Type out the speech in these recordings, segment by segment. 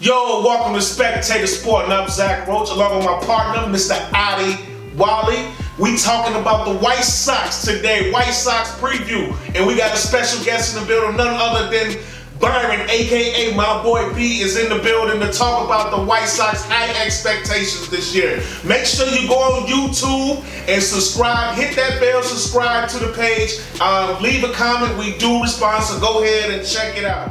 Yo, welcome to Spectator Sporting. I'm Zach Roach, along with my partner, Mr. Adi Wally. We talking about the White Sox today, White Sox preview. And we got a special guest in the building, none other than Byron, a.k.a. my boy B, is in the building to talk about the White Sox high expectations this year. Make sure you go on YouTube and subscribe. Hit that bell, subscribe to the page. Leave a comment. We do respond, so go ahead and check it out.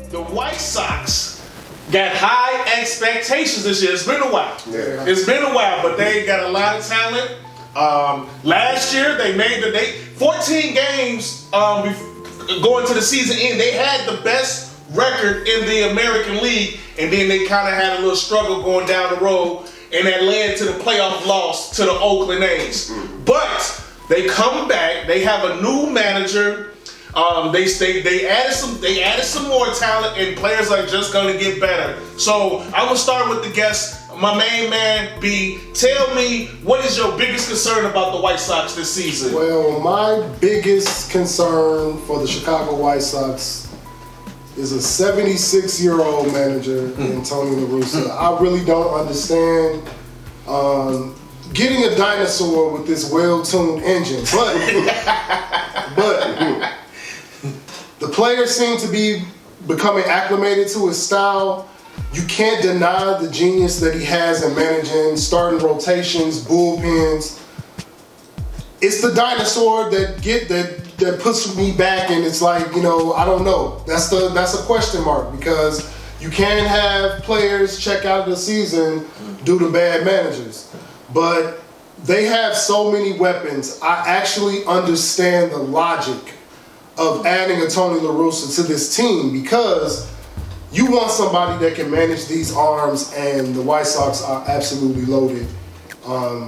The White Sox got high expectations this year. It's been a while. Yeah. It's been a while, but they got a lot of talent. Last year they made 14 games going to the season end. They had the best record in the American League, and then they kind of had a little struggle going down the road, and that led to the playoff loss to the Oakland A's. But they come back. They have a new manager. They added some more talent, and players are just gonna get better. So I'm gonna start with the guest. My main man, B, tell me, what is your biggest concern about the White Sox this season? Well, my biggest concern for the Chicago White Sox is a 76-year-old manager in Tony La Russa. I really don't understand getting a dinosaur with this well-tuned engine, but the players seem to be becoming acclimated to his style. You can't deny the genius that he has in managing, starting rotations, bullpens. It's the dinosaur that puts me back, and it's like, I don't know. That's a question mark, because you can have players check out the season due to bad managers, but they have so many weapons. I actually understand the logic of adding a Tony La Russa to this team, because you want somebody that can manage these arms, and the White Sox are absolutely loaded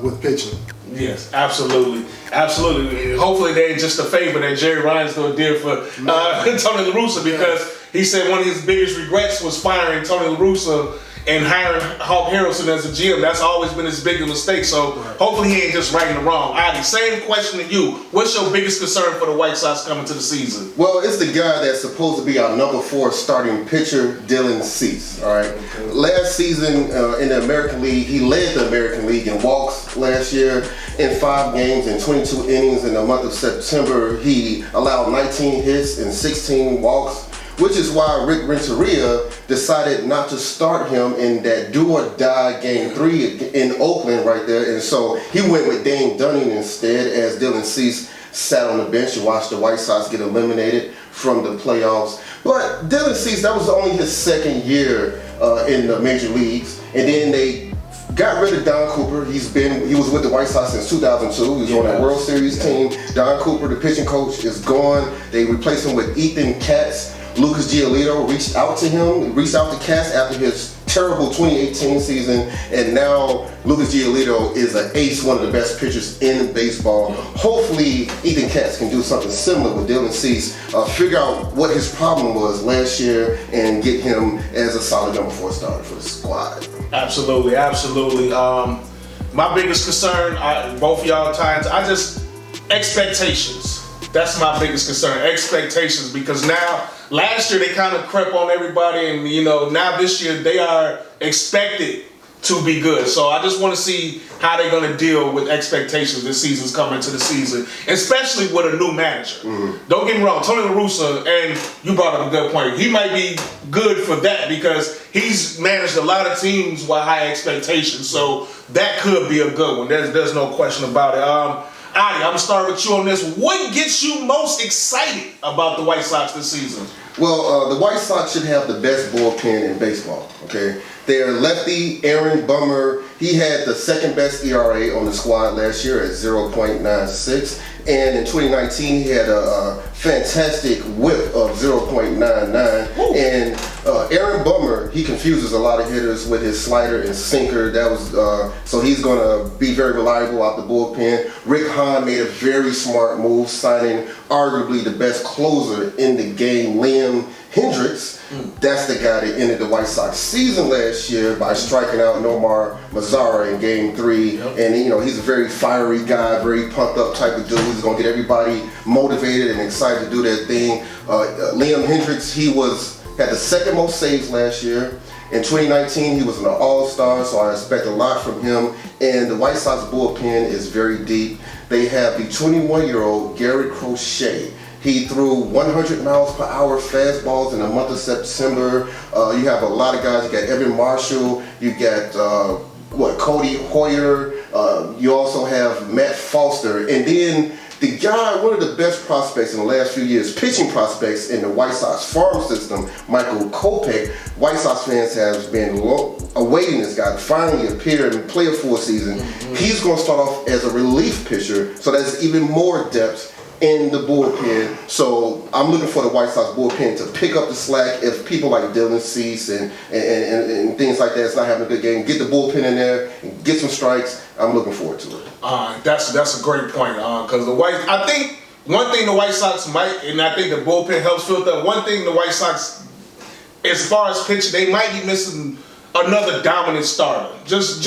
with pitching. Yes, absolutely. Hopefully they ain't just a favor that Jerry Reinsdorf did for Tony La Russa, because he said one of his biggest regrets was firing Tony La Russa and hiring Hawk Harrelson as a GM. That's always been his biggest mistake. So hopefully he ain't just righting the wrong. Adi, same question to you. What's your biggest concern for the White Sox coming to the season? Well, it's the guy that's supposed to be our number 4 starting pitcher, Dylan Cease. All right. Okay. Last season in the American League, he led the American League in walks last year. In 5 games and 22 innings in the month of September, he allowed 19 hits and 16 walks, which is why Rick Renteria decided not to start him in that do-or-die Game 3 in Oakland right there. And so he went with Dane Dunning instead, as Dylan Cease sat on the bench and watched the White Sox get eliminated from the playoffs. But Dylan Cease, that was only his second year in the major leagues. And then they got rid of Don Cooper. He was with the White Sox since 2002. He was on that World Series team. Don Cooper, the pitching coach, is gone. They replaced him with Ethan Katz. Lucas Giolito reached out to Katz after his terrible 2018 season, and now Lucas Giolito is an ace, one of the best pitchers in baseball. Hopefully Ethan Katz can do something similar with Dylan Cease, figure out what his problem was last year, and get him as a solid number 4 starter for the squad. Absolutely. My biggest concern, both of y'all times, expectations. That's my biggest concern, expectations, because now, last year they kind of crept on everybody, and now this year they are expected to be good. So I just want to see how they're going to deal with expectations this season's coming to the season, especially with a new manager. Mm-hmm. Don't get me wrong, Tony La Russa, and you brought up a good point, he might be good for that because he's managed a lot of teams with high expectations, so that could be a good one. There's no question about it. Adi, I'm going to start with you on this. What gets you most excited about the White Sox this season? Well, the White Sox should have the best bullpen in baseball, okay? Their lefty, Aaron Bummer, he had the second best ERA on the squad last year at 0.96. And in 2019, he had a fantastic whip of 0.99. And Aaron Bummer, he confuses a lot of hitters with his slider and sinker. That was so he's going to be very reliable out the bullpen. Rick Hahn made a very smart move, signing arguably the best closer in the game, Liam Hendricks. That's the guy that ended the White Sox season last year by striking out Nomar Mazara in Game 3. And you know, he's a very fiery guy, very pumped up type of dude. He's going to get everybody motivated and excited to do their thing. Liam Hendricks, he had the second most saves last year. In 2019, he was an all-star, so I expect a lot from him. And the White Sox bullpen is very deep. They have the 21-year-old Garrett Crochet. He threw 100 miles per hour fastballs in the month of September. You have a lot of guys. You got Evan Marshall. You got Cody Hoyer. You also have Matt Foster. And then the guy, one of the best prospects in the last few years, pitching prospects in the White Sox farm system, Michael Kopech. White Sox fans have been awaiting this guy to finally appear and play a full season. He's going to start off as a relief pitcher, so that's even more depth in the bullpen. So I'm looking for the White Sox bullpen to pick up the slack if people like Dylan Cease and things like that's not having a good game. Get the bullpen in there and get some strikes. I'm looking forward to it. That's a great point, because I think one thing the White Sox might, and I think the bullpen helps fill that. One thing the White Sox, as far as pitching, they might be missing another dominant starter. Just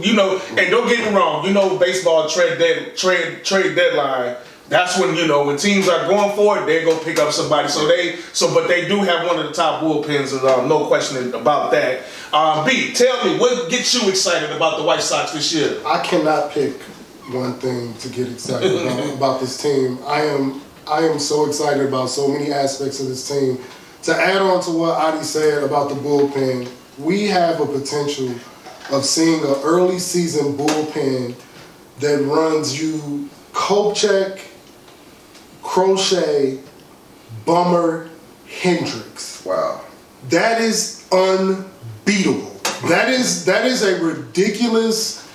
you know, and don't get me wrong, you know, baseball trade deadline. That's when, you know, when teams are going for it, they go pick up somebody. But they do have one of the top bullpens, and no question about that. B, tell me, what gets you excited about the White Sox this year? I cannot pick one thing to get excited about this team. I am so excited about so many aspects of this team. To add on to what Adi said about the bullpen, we have a potential of seeing an early season bullpen that runs you Kopech, Crochet, Bummer, Hendricks. Wow. That is unbeatable. That is a ridiculous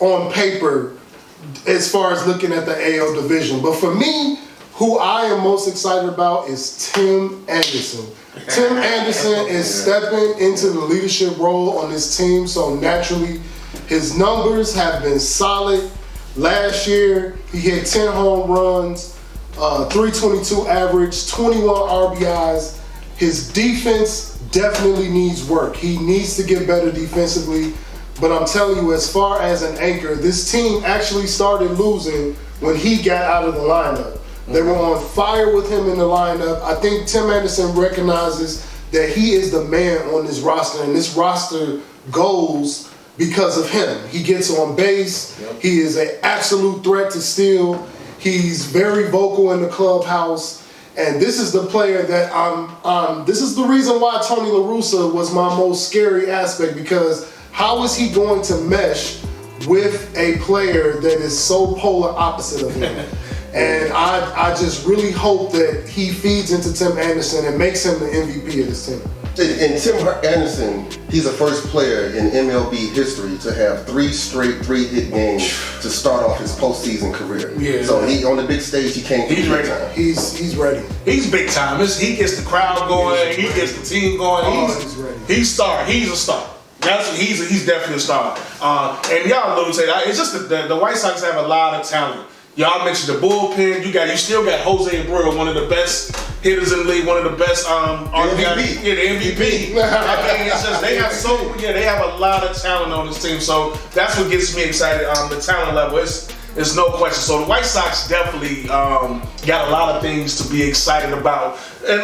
on paper as far as looking at the AL division. But for me, who I am most excited about is Tim Anderson. Tim Anderson is stepping into the leadership role on this team, so naturally his numbers have been solid. Last year, he hit 10 home runs, 322 average, 21 RBIs. His defense definitely needs work. He needs to get better defensively. But I'm telling you, as far as an anchor, this team actually started losing when he got out of the lineup. They were on fire with him in the lineup. I think Tim Anderson recognizes that he is the man on this roster, and this roster goes because of him. He gets on base. He is an absolute threat to steal. He's very vocal in the clubhouse. And this is the player that this is the reason why Tony La Russa was my most scary aspect, because how is he going to mesh with a player that is so polar opposite of him? And I just really hope that he feeds into Tim Anderson and makes him the MVP of this team. And Tim Anderson, he's the first player in MLB history to have 3 straight 3-hit games to start off his postseason career. Yeah. So he on the big stage, he can't. He's ready. He's ready. He's big time. He gets the crowd going. He gets the team going. He's ready. He's a star. He's definitely a star. And y'all alluded to that. It's just the White Sox have a lot of talent. Y'all mentioned the bullpen. You still got Jose Abreu, one of the best hitters in the league, one of the best MVP. Yeah, the MVP. I mean, it's just they have a lot of talent on this team. So that's what gets me excited. The talent level is no question. So the White Sox definitely got a lot of things to be excited about. And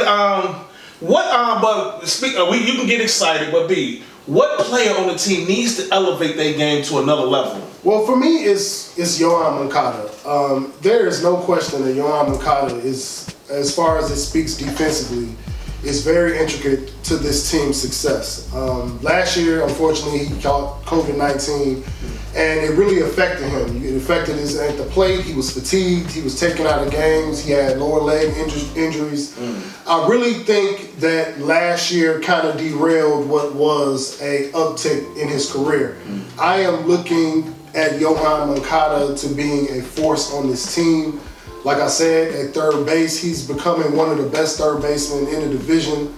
you can get excited, but B, what player on the team needs to elevate their game to another level? Well, for me, it's Yoán Moncada. There is no question that Yoán Moncada is, as far as it speaks defensively, is very intricate to this team's success. Last year, unfortunately, he caught COVID-19, and it really affected him. It affected his at the plate. He was fatigued. He was taken out of games. He had lower leg injuries. I really think that last year kind of derailed what was a uptick in his career. I am looking at Yoán Moncada to being a force on this team. Like I said, at third base, he's becoming one of the best third basemen in the division.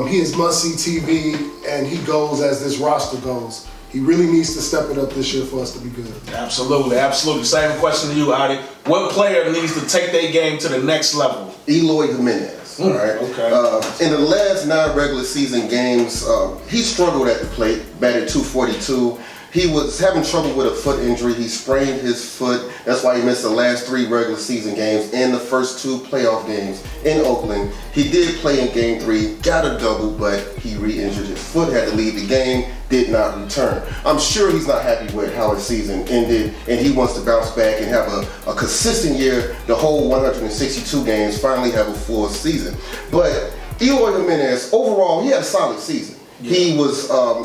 He is must-see TV, and he goes as this roster goes. He really needs to step it up this year for us to be good. Absolutely, absolutely. Same question to you, Adi. What player needs to take their game to the next level? Eloy Jimenez. All right. Okay. In the last 9 regular season games, he struggled at the plate, batted .242. He was having trouble with a foot injury. He sprained his foot. That's why he missed the last 3 regular season games and the first 2 playoff games in Oakland. He did play in Game 3, got a double, but he re-injured his foot, had to leave the game, did not return. I'm sure he's not happy with how his season ended, and he wants to bounce back and have a consistent year, the whole 162 games, finally have a full season. But Eloy Jimenez, overall, he had a solid season. Yeah. He was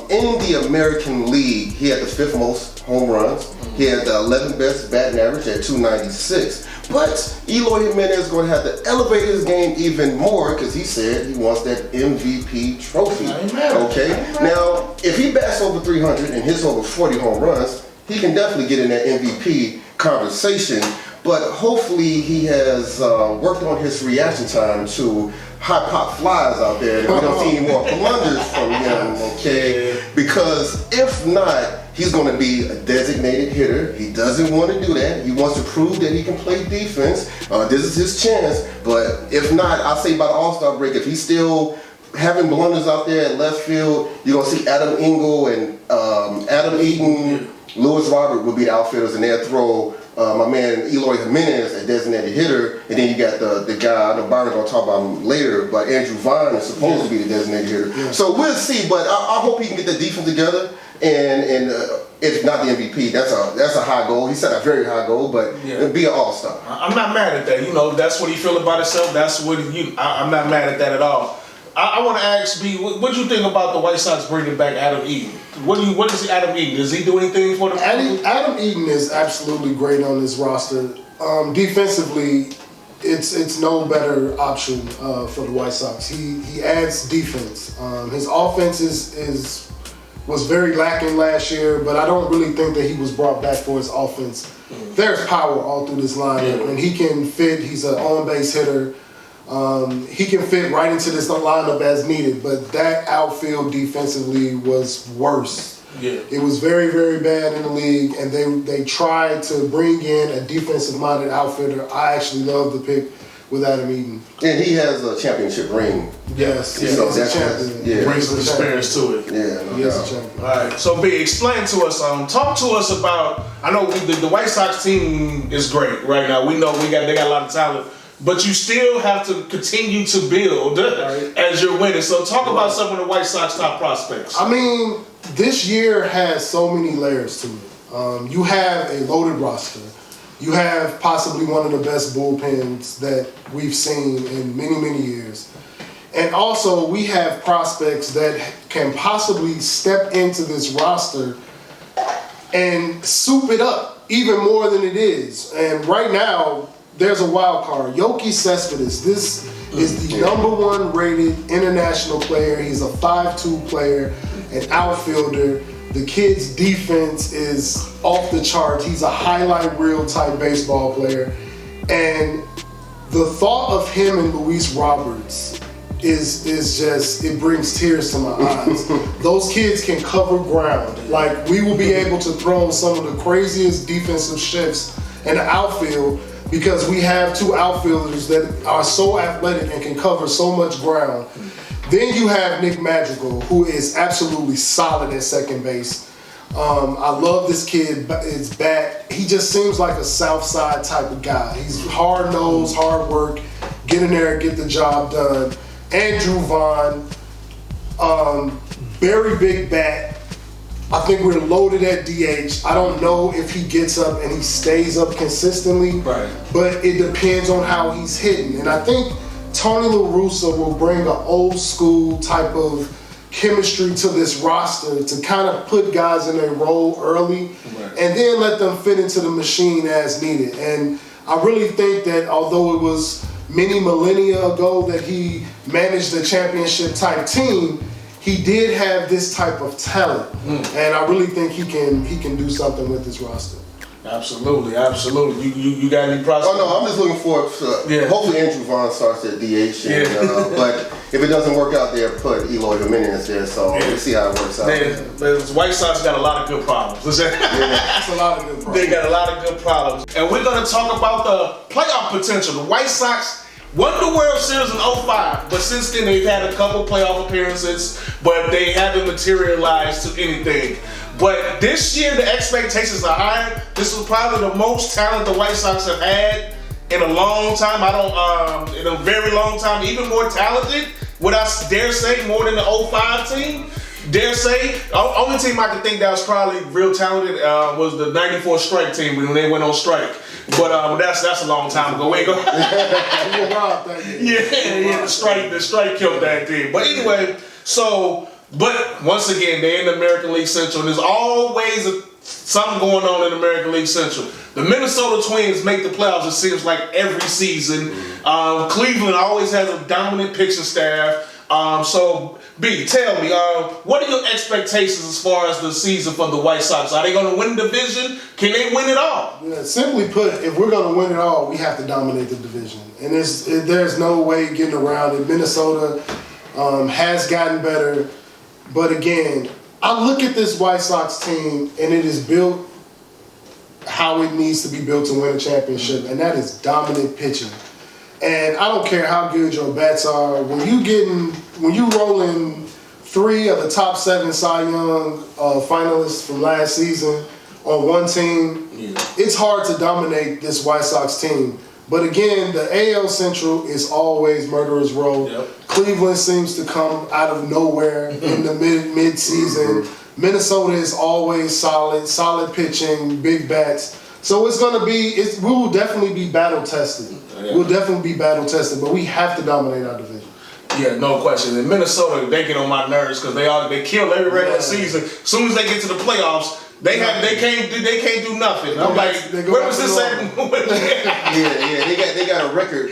in the American League. He had the 5th most home runs. He had the 11th best batting average at .296. But Eloy Jimenez is going to have to elevate his game even more because he said he wants that MVP trophy. Okay. Now, if he bats over 300 and hits over 40 home runs, he can definitely get in that MVP conversation. But hopefully he has worked on his reaction time to high pop flies out there, and we don't see any more blunders from him, okay? Because if not, he's going to be a designated hitter. He doesn't want to do that. He wants to prove that he can play defense. This is his chance. But if not, I'll say by the All-Star break, if he's still having blunders out there at left field, you're going to see Adam Engel and Adam Eaton, Lewis Robert will be the outfielders, and they'll throw my man Eloy Jimenez, a designated hitter, and then you got the guy, I know Byron's going to talk about him later, but Andrew Vaughn is supposed to be the designated hitter. Yeah. So we'll see, but I hope he can get the defense together, and if not the MVP, that's a high goal. He set a very high goal, but be an all-star. I'm not mad at that. You know, that's what he feel about himself. That's what I'm not mad at that at all. I want to ask B, what do you think about the White Sox bringing back Adam Eaton? What is Adam Eaton? Does he do anything for them? Adam Eaton is absolutely great on this roster. Defensively, it's no better option for the White Sox. He adds defense. His offense was very lacking last year, but I don't really think that he was brought back for his offense. There's power all through this lineup, and he can fit. He's an on-base hitter. He can fit right into this lineup as needed, but that outfield defensively was worse. Yeah. It was very, very bad in the league, and they tried to bring in a defensive-minded outfielder. I actually love the pick with Adam Eaton. And he has a championship ring. Yes, so that's a champion. Brings some experience to it. Yeah, no doubt. A champion. All right, so B, explain to us, talk to us about, I know the White Sox team is great right now. We know they got a lot of talent. But you still have to continue to build as you're winning. So talk about some of the White Sox top prospects. I mean, this year has so many layers to it. You have a loaded roster. You have possibly one of the best bullpens that we've seen in many, many years. And also, we have prospects that can possibly step into this roster and soup it up even more than it is. And right now, there's a wild card. Yoki Cespedes. This is the #1 rated international player. He's a 5'2" player, an outfielder. The kid's defense is off the charts. He's a highlight reel type baseball player. And the thought of him and Luis Roberts is just, it brings tears to my eyes. Those kids can cover ground. Like, we will be able to throw some of the craziest defensive shifts in the outfield, because we have 2 outfielders that are so athletic and can cover so much ground. Then you have Nick Madrigal, who is absolutely solid at second base. I love this kid, his bat. He just seems like a South Side type of guy. He's hard-nosed, hard work, get in there and get the job done. Andrew Vaughn, very big bat. I think we're loaded at DH. I don't know if he gets up and he stays up consistently, but it depends on how he's hitting. And I think Tony La Russa will bring an old school type of chemistry to this roster to kind of put guys in their role early and then let them fit into the machine as needed. And I really think that although it was many millennia ago that he managed a championship type team, he did have this type of talent, and I really think he can do something with this roster. Absolutely. You got any prospects? Oh no, I'm just looking for hopefully Andrew Vaughn starts at DH, but if it doesn't work out there, put Eloy Jimenez there. So we'll see how it works out. The White Sox got a lot of good problems. That's a lot of good problems. They got a lot of good problems, and we're gonna talk about the playoff potential. The White Sox won the World Series in 2005, but since then they've had a couple playoff appearances, but they haven't materialized to anything. But this year the expectations are higher. This is probably the most talent the White Sox have had in a long time. In a very long time, even more talented. Would I dare say more than the 2005 team? Dare say, only team I could think that was probably real talented was the '94 strike team when they went on strike. But that's a long time ago. We ain't gonna yeah, the strike killed that team. But anyway, but once again, they're in the American League Central, and there's always something going on in the American League Central. The Minnesota Twins make the playoffs, it seems like, every season. Cleveland always has a dominant pitching staff. So, B, tell me, what are your expectations as far as the season for the White Sox? Are they going to win the division? Can they win it all? Yeah, simply put, if we're going to win it all, we have to dominate the division. And there's no way getting around it. Minnesota has gotten better. But again, I look at this White Sox team, and it is built how it needs to be built to win a championship, and that is dominant pitching. And I don't care how good your bats are. When you rolling 3 of the top 7 Cy Young finalists from last season on one team, it's hard to dominate this White Sox team. But again, the AL Central is always murderer's row. Yep. Cleveland seems to come out of nowhere in the mid-season. Minnesota is always solid pitching, big bats. So we will definitely be battle tested. Yeah. We'll definitely be battle tested, but we have to dominate our division. Yeah, no question. In Minnesota, they get on my nerves because they kill every regular season. As soon as they get to the playoffs, they can't do nothing. I'm like, where was this at? They got a record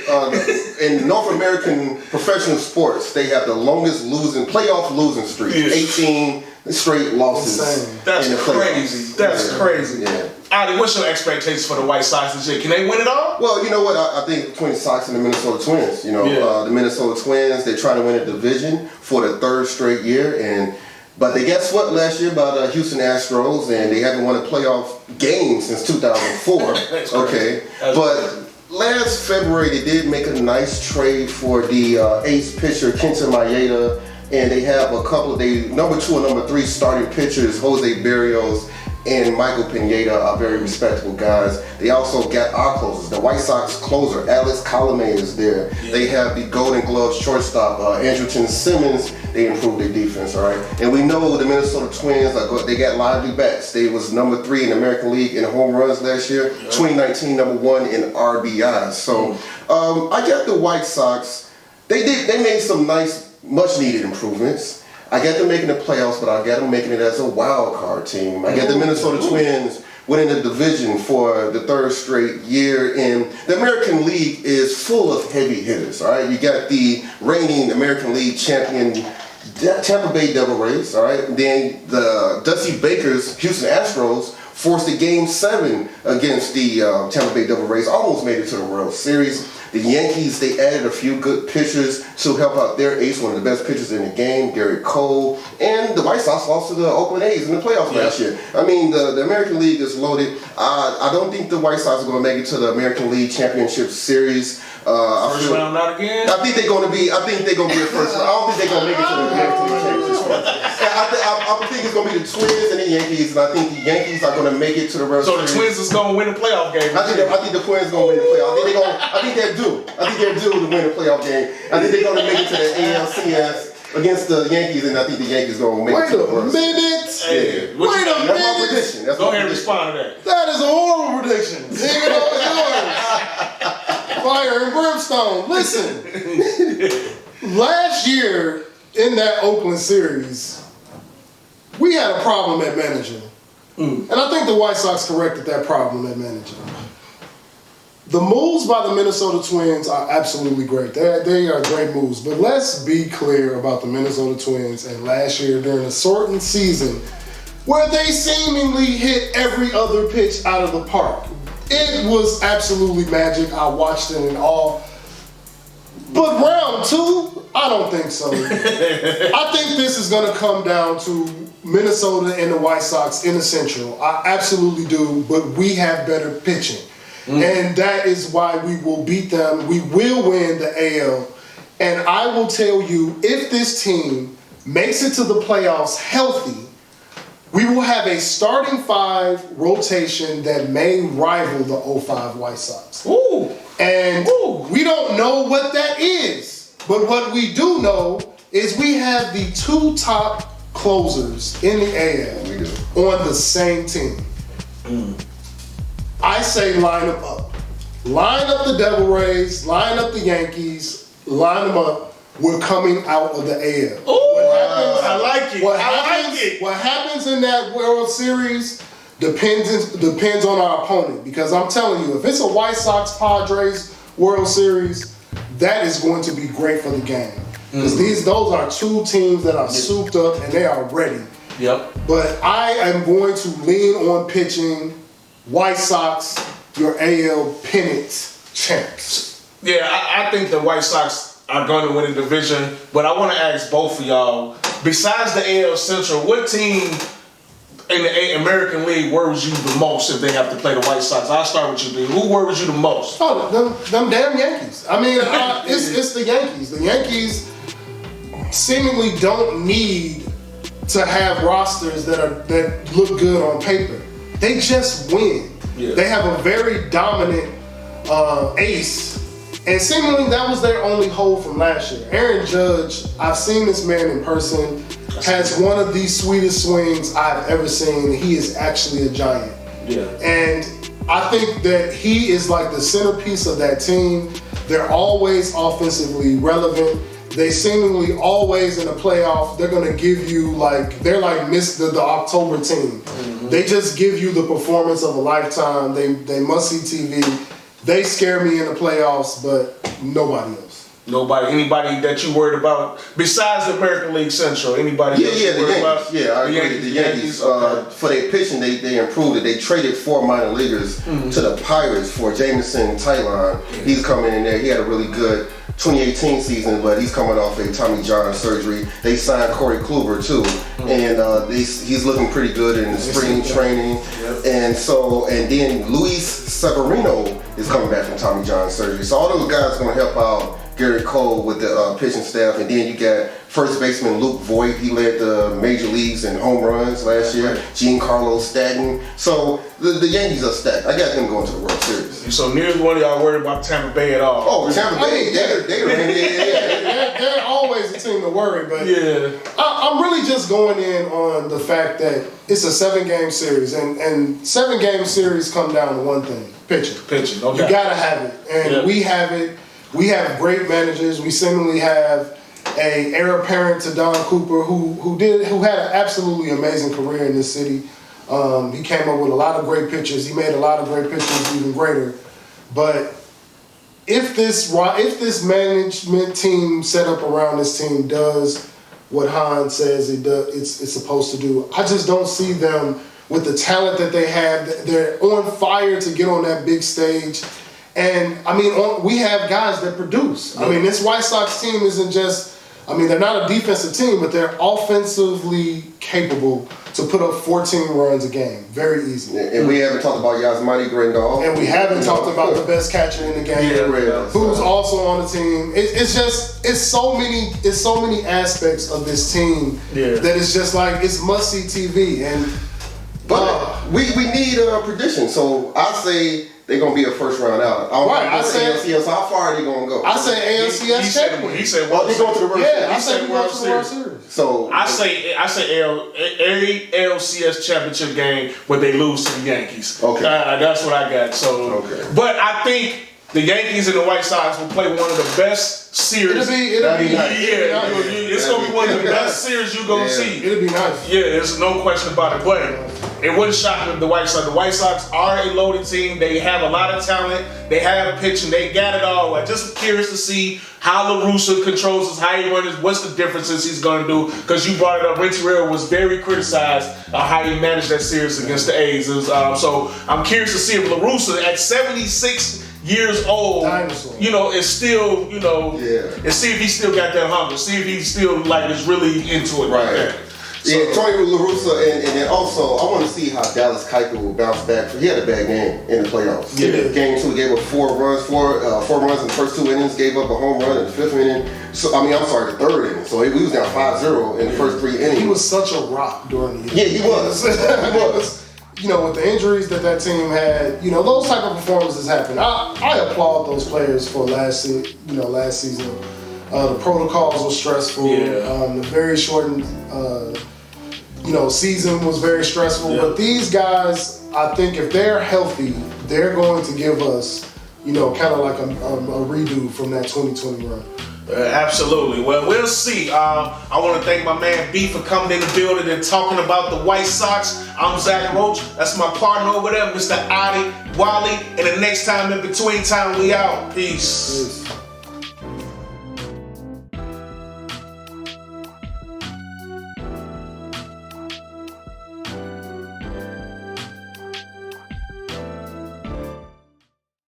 in North American professional sports. They have the longest playoff losing streak. 18 straight losses. Insane. That's crazy. That's crazy. Yeah. Adi, what's your expectations for the White Sox this year? Can they win it all? Well, you know what? I think the Twin Sox and the Minnesota Twins. The Minnesota Twins, they're trying to win a division for the 3rd straight year, but they got swept last year by the Houston Astros, and they haven't won a playoff game since 2004. Okay, but last February they did make a nice trade for the ace pitcher Kenta Maeda, and they have a couple of number 2 and number 3 starting pitchers, Jose Barrios and Michael Pineda, are very respectable guys. They also got our closers. The White Sox closer, Alex Colomé, is there. Yeah. They have the Golden Gloves shortstop, Andrelton Simmons. They improved their defense, all right? And we know the Minnesota Twins, they got lively bats. They was number 3 in the American League in home runs last year. 2019, number 1 in RBIs. So I got the White Sox. They made some nice, much-needed improvements. I got them making the playoffs, but I got them making it as a wild card team. I got the Minnesota Twins winning the division for the 3rd straight year. And the American League is full of heavy hitters, all right? You got the reigning American League champion Tampa Bay Devil Rays, all right? Then the Dusty Baker's Houston Astros forced a Game 7 against the Tampa Bay Devil Rays, almost made it to the World Series. The Yankees, they added a few good pitchers to help out their ace, one of the best pitchers in the game, Garrett Cole. And the White Sox lost to the Oakland A's in the playoffs last year. I mean, the American League is loaded. I don't think the White Sox are going to make it to the American League Championship Series. First round, not again? I think they're going to be a first round. I don't think they're going to make it to the American League Championship. I think it's going to be the Twins and the Yankees, and I think the Yankees are going to make it to the World Series. So the Twins is going to win the playoff game. I think the Twins are going to win the playoff. I think they're due to win the playoff game. I think they're going to make it to the ALCS against the Yankees, and I think the Yankees are going to make it to the World Series. Wait a minute. That's my prediction. Go ahead and respond to that. That is a horrible prediction. Nigga, yours. Fire and brimstone. Listen, last year in that Oakland series, we had a problem at manager. And I think the White Sox corrected that problem at manager. The moves by the Minnesota Twins are absolutely great. They are great moves. But let's be clear about the Minnesota Twins. And last year, during a shortened season, where they seemingly hit every other pitch out of the park. It was absolutely magic. I watched it in awe. But round 2, I don't think so. I think this is going to come down to Minnesota and the White Sox in the Central. I absolutely do, but we have better pitching. And that is why we will beat them. We will win the AL. And I will tell you, if this team makes it to the playoffs healthy, we will have a starting 5 rotation that may rival the 05 White Sox. Ooh. And we don't know what that is. But what we do know is we have the 2 top closers in the AL on the same team. I say line them up. Line up the Devil Rays, line up the Yankees, line them up. We're coming out of the AL. I like it. What happens in that World Series depends on our opponent. Because I'm telling you, if it's a White Sox Padres World Series, that is going to be great for the game. Because those are 2 teams that are souped up and they are ready. Yep. But I am going to lean on pitching. White Sox, your AL pennant champs. Yeah, I think the White Sox are going to win the division, but I want to ask both of y'all, besides the AL Central, what team in the American League worries you the most if they have to play the White Sox? I'll start with you, D. Who worries you the most? Oh, them damn Yankees. I mean, it's the Yankees. The Yankees seemingly don't need to have rosters that look good on paper. They just win. Yeah. They have a very dominant ace. And seemingly that was their only hole from last year. Aaron Judge, I've seen this man in person, has one of the sweetest swings I've ever seen. He is actually a giant. Yeah. And I think that he is like the centerpiece of that team. They're always offensively relevant. They seemingly always in the playoff, they're going to give you they're like the October team. They just give you the performance of a lifetime. They must see TV. They scare me in the playoffs, but nobody else. Anybody that you worried about besides the American League Central? Anybody else you worried about? Yeah, I agree. The Yankees, for their pitching, they improved it. They traded 4 minor leaguers to the Pirates for Jameson Taillon. He's coming in there. He had a really good 2018 season, but he's coming off a Tommy John surgery. They signed Corey Kluber too, and he's looking pretty good in the spring training. And then Luis Severino is coming back from Tommy John surgery. So all those guys are going to help out Garrett Cole with the pitching staff, and then you got first baseman Luke Voigt. He led the major leagues in home runs last year. Giancarlo Stanton. So the Yankees are stacked. I got them going to the World Series. So neither one of y'all worried about Tampa Bay at all? Oh, Tampa Bay, they're always a team to worry. But I'm really just going in on the fact that it's a 7-game series, and 7-game series come down to one thing: pitching. Okay. You gotta have it, and we have it. We have great managers. We seemingly have a heir apparent to Don Cooper, who had an absolutely amazing career in this city. He came up with a lot of great pitchers. He made a lot of great pitchers even greater. But if this management team set up around this team does what Hahn says it's supposed to do, I just don't see them with the talent that they have. They're on fire to get on that big stage. And, I mean, we have guys that produce. I mean, this White Sox team isn't just, they're not a defensive team, but they're offensively capable to put up 14 runs a game very easily. And we haven't talked about Yasmani Grandal. And we haven't talked about the best catcher in the game, who's also on the team. It's so many aspects of this team that it's just like, it's must-see TV. But we need a prediction. So I say they're going to be a first round out. I say ALCS. So how far are they going to go? I say ALCS champion. He said World Series. They go to the World Series. I say we go to the World Series. So I say every ALCS championship game where they lose to the Yankees. Okay. That's what I got. So, but I think the Yankees and the White Sox will play one of the best series. It'll be nice. It's going to be one of the best series you're going to see. It'll be nice. Yeah, there's no question about it. But it wouldn't shock me if the White Sox are a loaded team. They have a lot of talent. They have pitching. They got it all. I'm just curious to see how La Russa controls this, how he runs, what's the differences he's going to do. Because you brought it up, Richie Rivera was very criticized on how he managed that series against the A's. So I'm curious to see if La Russa at 76 years old, Dinosaur. is still, and see if he still got that hunger. See if he still is really into it right there. Yeah, Tony La Russa, and then also I want to see how Dallas Keuchel will bounce back. He had a bad game in the playoffs. Yeah. Game 2, he gave up 4 runs in the first 2 innings, gave up a home run in the 5th inning. So the 3rd inning. So he was down 5-0 in the first 3 innings. He was such a rock during the year. Yeah, he was. He was. With the injuries that team had, those type of performances happen. I applaud those players for last season. The protocols were stressful. Yeah. The very shortened, season was very stressful. Yeah. But these guys, I think if they're healthy, they're going to give us, kind of like a redo from that 2020 run. Absolutely. Well, we'll see. I want to thank my man B for coming in the building and talking about the White Sox. I'm Zach Roach. That's my partner over there, Mr. Adi Wally. And the next time in between time, we out. Peace.